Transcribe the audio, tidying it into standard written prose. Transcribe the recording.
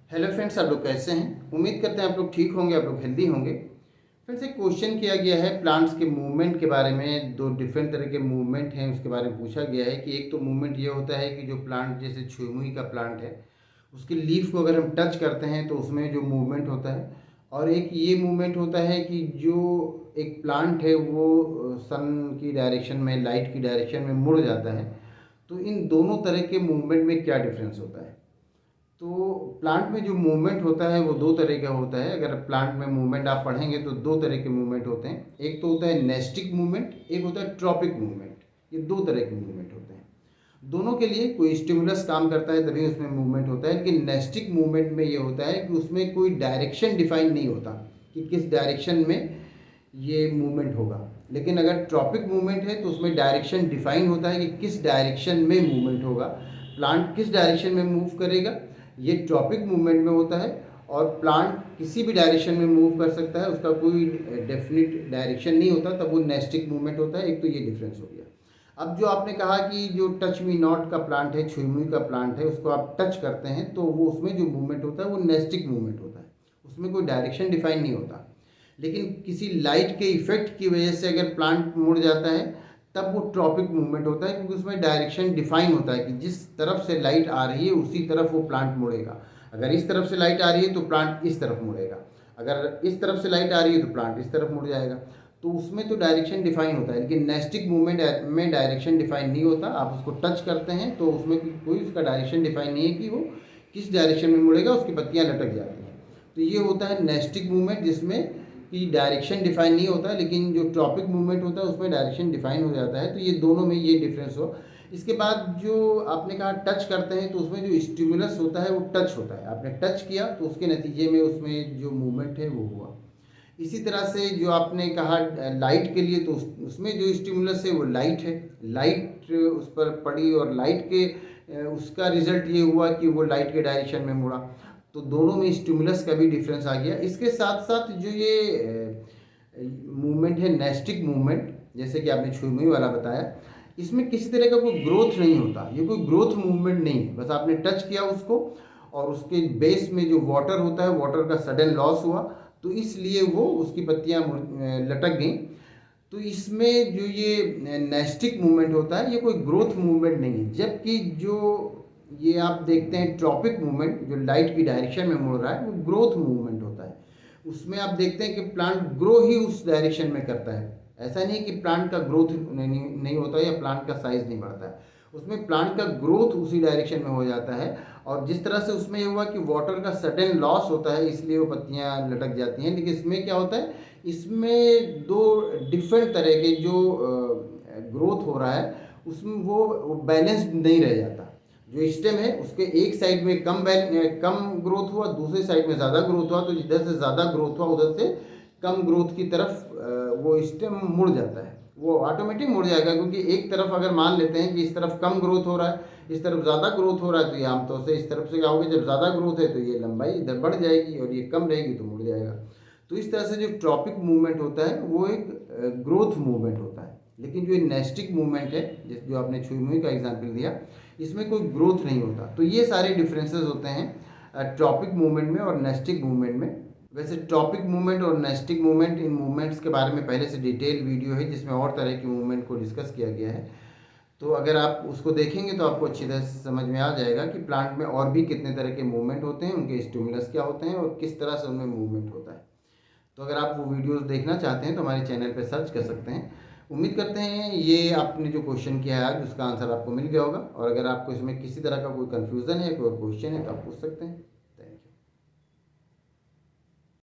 Hello friends, आप लोग कैसे हैं। उम्मीद करते हैं आप लोग ठीक होंगे, आप लोग हेल्दी होंगे। फ्रेंड्स, एक क्वेश्चन किया गया है प्लांट्स के मूवमेंट के बारे में। दो डिफरेंट तरह के मूवमेंट हैं उसके बारे में पूछा गया है कि एक तो मूवमेंट ये होता है कि जो प्लांट जैसे छुई का प्लांट है उसकी लीफ को अगर हम टच करते हैं तो उसमें जो मूवमेंट होता है, और एक ये मूवमेंट होता है कि जो एक प्लांट है वो सन की डायरेक्शन में, लाइट की डायरेक्शन में मुड़ जाता है। तो इन दोनों तरह के मूवमेंट में क्या डिफरेंस होता है। तो प्लांट में जो मूवमेंट होता है वो दो तरह का होता है। अगर प्लांट में मूवमेंट आप पढ़ेंगे तो दो तरह के मूवमेंट होते हैं। एक तो होता है नेस्टिक मूवमेंट, एक होता है ट्रॉपिक मूवमेंट। ये दो तरह के मूवमेंट होते हैं। दोनों के लिए कोई स्टिमुलस काम करता है तभी उसमें मूवमेंट होता है। लेकिन नेस्टिक मूवमेंट में ये होता है कि उसमें कोई डायरेक्शन डिफाइन नहीं होता कि किस डायरेक्शन में ये मूवमेंट होगा। लेकिन अगर ट्रॉपिक मूवमेंट है तो उसमें डायरेक्शन डिफाइन होता है कि किस डायरेक्शन में मूवमेंट होगा, प्लांट किस डायरेक्शन में मूव करेगा। ये ट्रॉपिक मूवमेंट में होता है। और प्लांट किसी भी डायरेक्शन में मूव कर सकता है, उसका कोई डेफिनिट डायरेक्शन नहीं होता, तब वो नेस्टिक मूवमेंट होता है। एक तो ये डिफरेंस हो गया। अब जो आपने कहा कि जो टच मी नॉट का प्लांट है, छुई मुई का प्लांट है, उसको आप टच करते हैं तो वो उसमें जो मूवमेंट होता है वो नेस्टिक मूवमेंट होता है। उसमें कोई डायरेक्शन डिफाइन नहीं होता। लेकिन किसी लाइट के इफेक्ट की वजह से अगर प्लांट मुड़ जाता है तब वो ट्रॉपिक मूवमेंट होता है, क्योंकि उसमें डायरेक्शन डिफाइन होता है कि जिस तरफ से लाइट आ रही है उसी तरफ वो प्लांट मुड़ेगा। अगर इस तरफ से लाइट आ रही है तो प्लांट इस तरफ मुड़ेगा, अगर इस तरफ से लाइट आ रही है तो प्लांट इस तरफ मुड़ जाएगा। तो उसमें तो डायरेक्शन डिफाइन होता है। लेकिन नेस्टिक मूवमेंट में डायरेक्शन डिफाइन नहीं होता। आप उसको टच करते हैं तो उसमें कोई उसका डायरेक्शन डिफाइन नहीं है कि वो किस डायरेक्शन में मुड़ेगा, उसकी पत्तियाँ लटक जाती हैं। तो ये होता है नेस्टिक मूवमेंट, जिसमें कि डायरेक्शन डिफाइन नहीं होता। लेकिन जो ट्रॉपिक मूवमेंट होता है उसमें डायरेक्शन डिफाइन हो जाता है। तो ये दोनों में ये डिफरेंस हो। इसके बाद जो आपने कहा टच करते हैं, तो उसमें जो स्टिमुलस होता है वो टच होता है। आपने टच किया तो उसके नतीजे में उसमें जो मूवमेंट है वो हुआ। इसी तरह से जो आपने कहा लाइट के लिए, तो उसमें जो स्टिमुलस है वो लाइट है। लाइट उस पर पड़ी और लाइट के उसका रिजल्ट ये हुआ कि वो लाइट के डायरेक्शन में मुड़ा। तो दोनों में स्टिमुलस का भी डिफरेंस आ गया। इसके साथ साथ जो ये मूवमेंट है नेस्टिक मूवमेंट, जैसे कि आपने छुई मुई वाला बताया, इसमें किसी तरह का कोई ग्रोथ नहीं होता। ये कोई ग्रोथ मूवमेंट नहीं है। बस आपने टच किया उसको और उसके बेस में जो वाटर होता है, वाटर का सडन लॉस हुआ, तो इसलिए वो उसकी पत्तियाँ लटक गई। तो इसमें जो ये नेस्टिक मूवमेंट होता है ये कोई ग्रोथ मूवमेंट नहीं है। जबकि जो ये आप देखते हैं ट्रॉपिक मूवमेंट, जो लाइट की डायरेक्शन में मुड़ रहा है, वो ग्रोथ मूवमेंट होता है। उसमें आप देखते हैं कि प्लांट ग्रो ही उस डायरेक्शन में करता है। ऐसा नहीं कि प्लांट का ग्रोथ नहीं होता या प्लांट का साइज नहीं बढ़ता है। उसमें प्लांट का ग्रोथ उसी डायरेक्शन में हो जाता है। और जिस तरह से उसमें ये हुआ कि वाटर का सडन लॉस होता है इसलिए वो पत्तियाँ लटक जाती हैं। लेकिन इसमें क्या होता है, इसमें दो डिफरेंट तरह के जो ग्रोथ हो रहा है उसमें वो बैलेंस नहीं रह जाता। जो स्टेम है उसके एक साइड में कम ग्रोथ हुआ, दूसरे साइड में ज़्यादा ग्रोथ हुआ, तो जिधर से ज़्यादा ग्रोथ हुआ उधर से कम ग्रोथ की तरफ वो स्टेम मुड़ जाता है। वो ऑटोमेटिक मुड़ जाएगा, क्योंकि एक तरफ अगर मान लेते हैं कि इस तरफ कम ग्रोथ हो रहा है, इस तरफ ज़्यादा ग्रोथ हो रहा है, तो ये आमतौर से इस तरफ से क्या होगा, जब ज़्यादा ग्रोथ है तो ये लंबाई इधर बढ़ जाएगी और ये कम रहेगी तो मुड़ जाएगा। तो इस तरह से जो ट्रॉपिक मूवमेंट होता है वो एक ग्रोथ मूवमेंट होता है। लेकिन जो नेस्टिक मूवमेंट है, जिस जो आपने छुई मुई का एग्जाम्पल दिया, इसमें कोई ग्रोथ नहीं होता। तो ये सारे डिफरेंसेस होते हैं ट्रॉपिक मूवमेंट में और नेस्टिक मूवमेंट में। वैसे ट्रॉपिक मूवमेंट और नेस्टिक मूवमेंट, इन मूवमेंट्स के बारे में पहले से डिटेल वीडियो है जिसमें और तरह की मूवमेंट को डिस्कस किया गया है। तो अगर आप उसको देखेंगे तो आपको अच्छी तरह से समझ में आ जाएगा कि प्लांट में और भी कितने तरह के मूवमेंट होते हैं, उनके स्टिमुलस क्या होते हैं और किस तरह से उनमें मूवमेंट होता है। तो अगर आप वो वीडियोस देखना चाहते हैं तो हमारे चैनल पर सर्च कर सकते हैं। उम्मीद करते हैं ये आपने जो क्वेश्चन किया है आज उसका आंसर आपको मिल गया होगा। और अगर आपको इसमें किसी तरह का कोई कन्फ्यूज़न है, कोई क्वेश्चन है, तो आप पूछ सकते हैं।